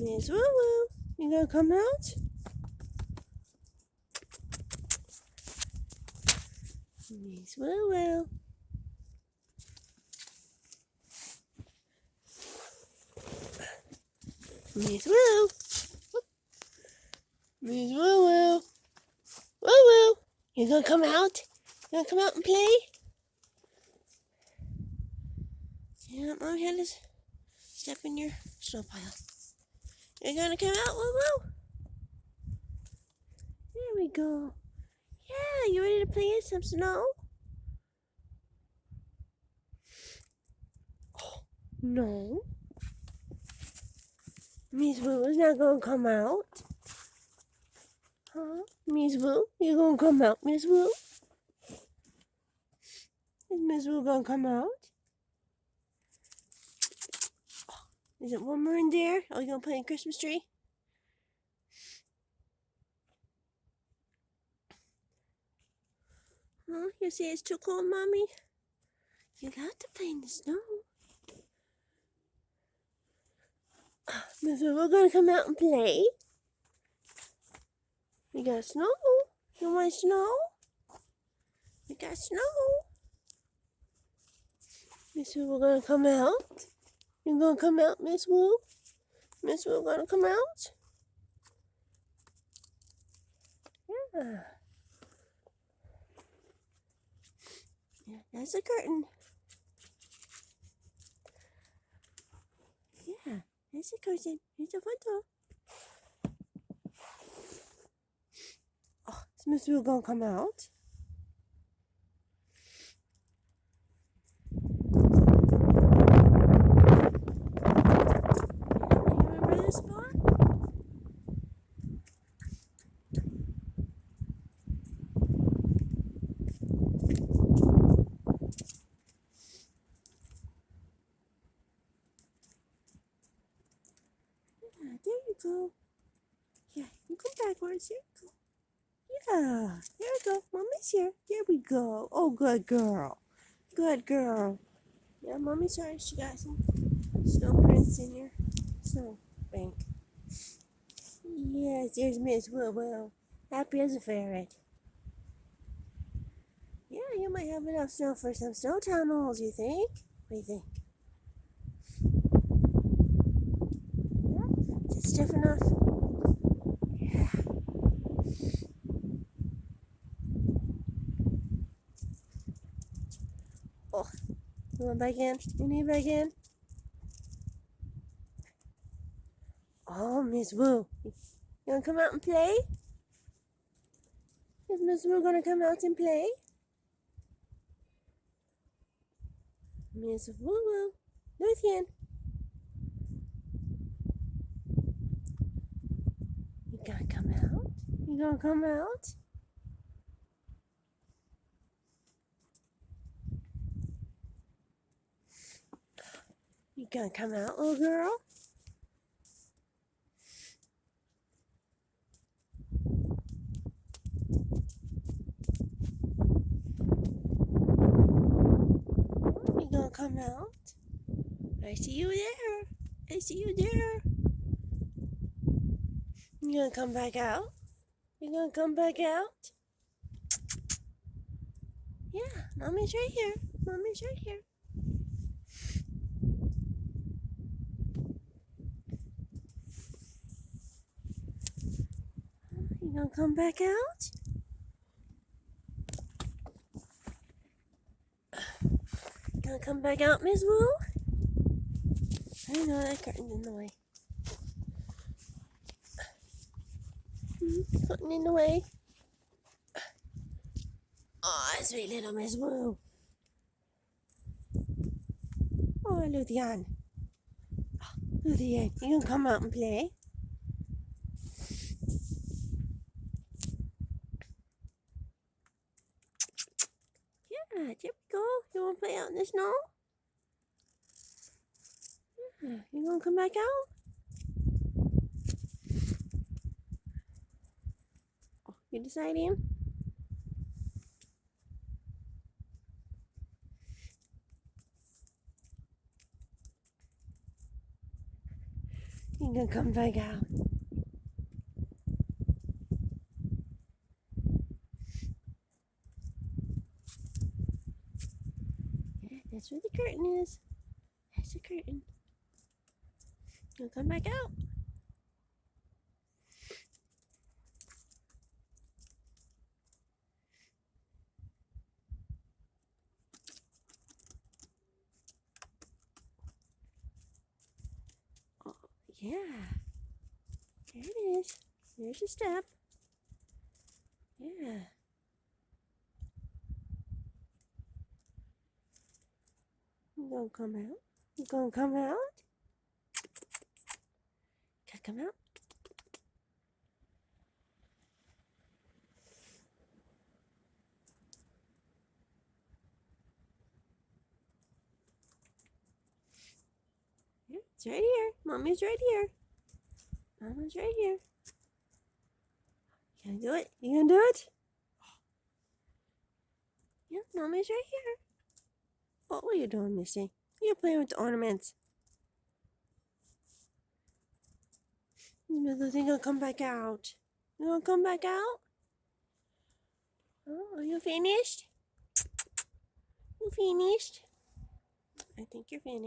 Miss Woo Woo, you gonna come out? Miss Woo Woo. Miss Woo. Miss Woo Woo. Woo Woo. You gonna come out? You gonna come out and play? Yeah, Mommy had to step in your snow pile. You're gonna come out, Woo Woo? There we go. Yeah, you ready to play in some snow? Oh, no. Miss Woo is not gonna come out. Huh? Miss Woo, you gonna come out, Miss Woo? Is Miss Woo gonna come out? Is it warmer in there? Oh, you gonna play in Christmas tree? Huh? You say it's too cold, Mommy? You got to play in the snow. Miss Woo, we're gonna come out and play. We got snow. You want snow? We got snow. Miss Woo, we're gonna come out. You gonna come out, Miss Woo? Miss Woo gonna come out? Yeah. Yeah, that's a curtain. Yeah, that's a curtain. It's a photo. Oh, is Miss Woo gonna come out? You remember this spot? Yeah, there you go. Yeah, you come backwards. Here you go. Yeah, there we go. Mommy's here. There we go. Oh, good girl. Good girl. Yeah, Mommy's sorry. She got some snow prints in your snow bank. Yes, there's Miss Woo Woo. Happy as a ferret. Yeah, you might have enough snow for some snow tunnels, you think? What do you think? Yeah, is it stiff enough? Yeah. Oh, you want back in? You need back in? Oh, Miss Woo. You wanna come out and play? Is Miss Woo gonna come out and play? Miss Woo Woo. Luthien. You gonna come out? You gonna come out? You gonna come out, little girl? You gonna come out? I see you there. I see you there. You gonna come back out? You gonna come back out? Yeah, Mommy's right here. Mommy's right here. You gonna come back out? You gonna come back out, Miss Woo? I know that curtain's in the way. Curtain in the way. Oh, sweet little Miss Woo. Oh, Luthien. Oh, Luthien, you gonna come out and play? Yeah, there we go. You wanna play out in the snow? Yeah, you gonna come back out? Oh, you deciding? You gonna come back out? Yeah, that's where the curtain is. That's the curtain. You gonna come back out? Oh, yeah. There it is. There's your step. Yeah. You gonna come out? You gonna come out? Gotta come out? Yeah, it's right here. Mommy's right here. Mama's right here. You gonna do it? You gonna do it? Yeah, Mommy's right here. What were you doing, Missy? You're playing with the ornaments. Miss Luthien gonna come back out. You gonna come back out? Oh, are you finished? You finished? I think you're finished.